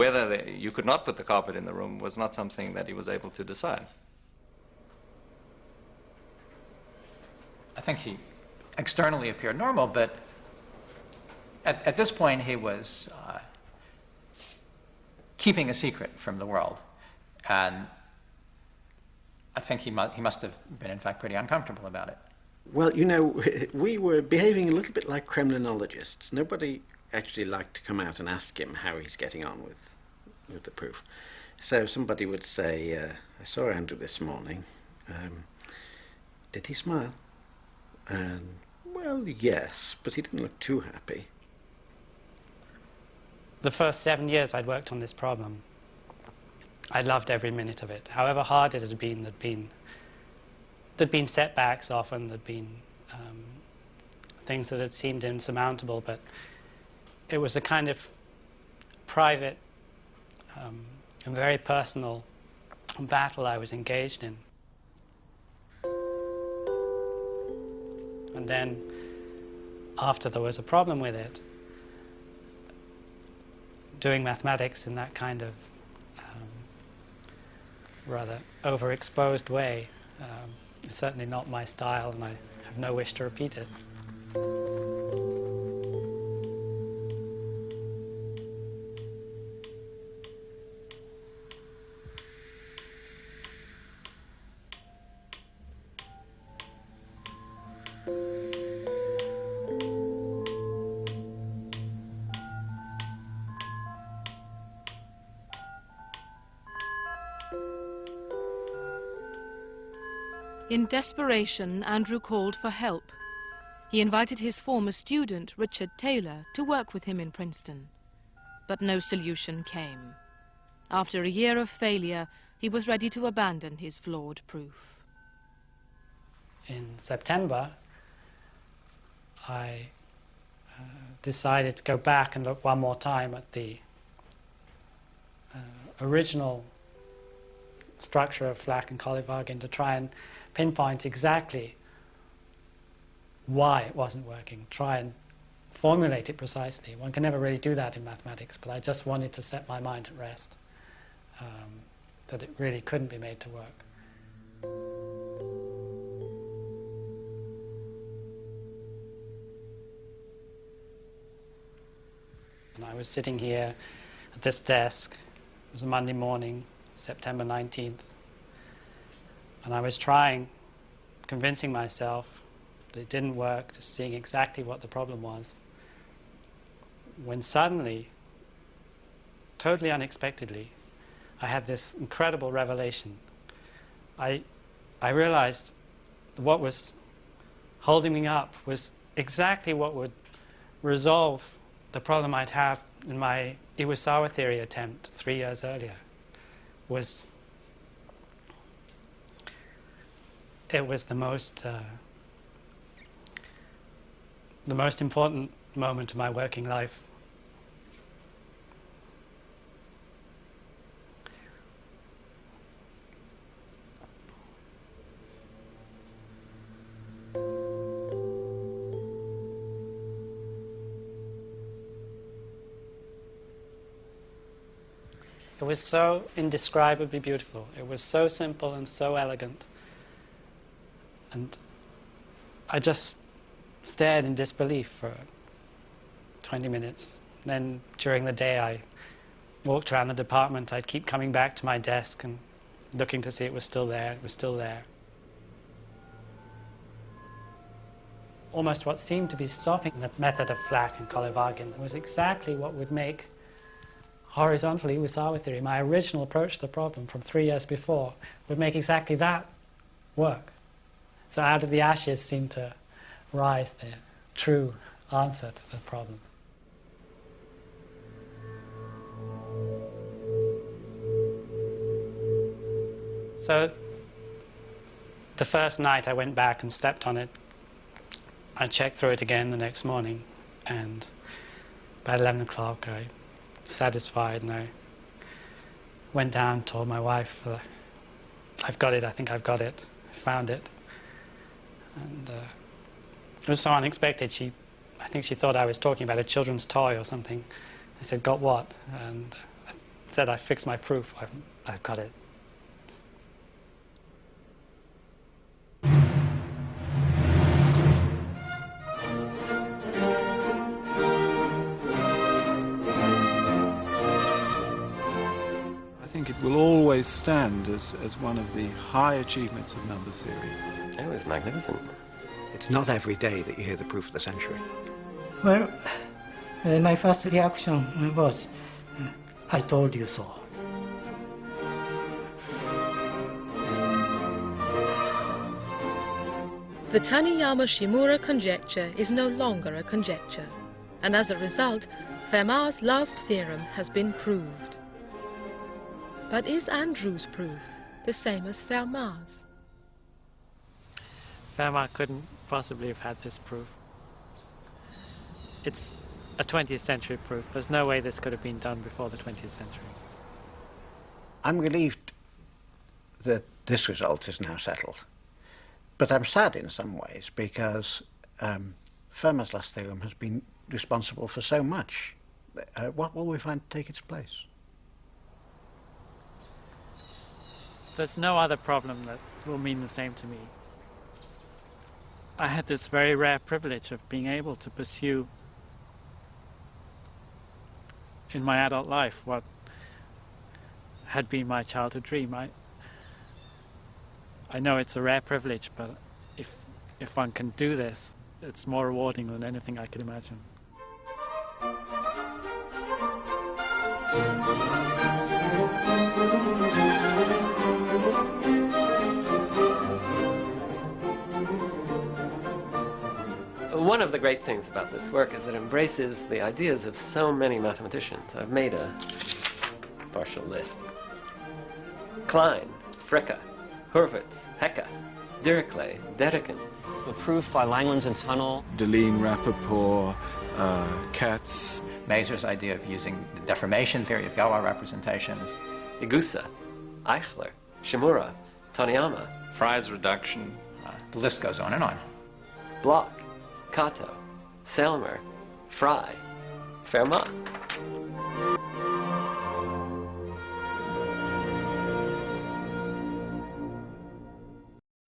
Whether you could not put the carpet in the room was not something that he was able to decide. I think he externally appeared normal, but at this point he was keeping a secret from the world. And I think he must have been, in fact, pretty uncomfortable about it. Well, you know, we were behaving a little bit like Kremlinologists. Nobody actually liked to come out and ask him how he's getting on with the proof. So somebody would say, I saw Andrew this morning. Did he smile? And, well, yes, but he didn't look too happy. The first 7 years I'd worked on this problem, I loved every minute of it. However hard it had been, there'd been setbacks often, there'd been things that had seemed insurmountable, but it was a kind of private and very personal battle I was engaged in. And then, after there was a problem with it, doing mathematics in that kind of rather overexposed way is certainly not my style, and I have no wish to repeat it. In desperation, Andrew called for help. He invited his former student, Richard Taylor, to work with him in Princeton. But no solution came. After a year of failure, he was ready to abandon his flawed proof. In September, I decided to go back and look one more time at the original structure of Flack and Kolyvagin to try and pinpoint exactly why it wasn't working, try and formulate it precisely. One can never really do that in mathematics, but I just wanted to set my mind at rest that it really couldn't be made to work. And I was sitting here at this desk. It was a Monday morning, September 19th. And I was convincing myself that it didn't work, just seeing exactly what the problem was, when suddenly, totally unexpectedly, I had this incredible revelation. I realized what was holding me up was exactly what would resolve the problem I'd have in my Iwasawa theory attempt 3 years earlier. It was the most important moment of my working life. It was so indescribably beautiful. It was so simple and so elegant. And I just stared in disbelief for 20 minutes. Then during the day I walked around the department. I'd keep coming back to my desk and looking to see it was still there. It was still there. Almost what seemed to be stopping the method of Flack and Kolyvagin was exactly what would make horizontal Iwasawa theory, my original approach to the problem from 3 years before, would make exactly that work. So out of the ashes seemed to rise the true answer to the problem. So the first night I went back and slept on it. I checked through it again the next morning, and about 11 o'clock I was satisfied, and I went down, told my wife, I've got it, I think I've got it, I found it. And it was so unexpected. I think she thought I was talking about a children's toy or something. I said, got what? And said I fixed my proof. I've got it. I think it will always stand as one of the high achievements of number theory. It was magnificent. It's not every day that you hear the proof of the century. Well, my first reaction was, I told you so. The Taniyama-Shimura conjecture is no longer a conjecture, and as a result, Fermat's last theorem has been proved. But is Andrew's proof the same as Fermat's? Fermat couldn't possibly have had this proof. It's a 20th century proof. There's no way this could have been done before the 20th century. I'm relieved that this result is now settled. But I'm sad in some ways because Fermat's last theorem has been responsible for so much. What will we find to take its place? There's no other problem that will mean the same to me. I had this very rare privilege of being able to pursue in my adult life what had been my childhood dream. I know it's a rare privilege, but if one can do this, it's more rewarding than anything I could imagine. One of the great things about this work is that it embraces the ideas of so many mathematicians. I've made a partial list. Klein, Fricke, Hurwitz, Hecke, Dirichlet, Dedekind. The proof by Langlands and Tunnel. Deligne, Rappaport, Katz. Mazur's idea of using the deformation theory of Galois representations. Igusa, Eichler, Shimura, Taniyama. Fry's reduction. The list goes on and on. Bloch, Kato, Selmer, Fry, Fermat.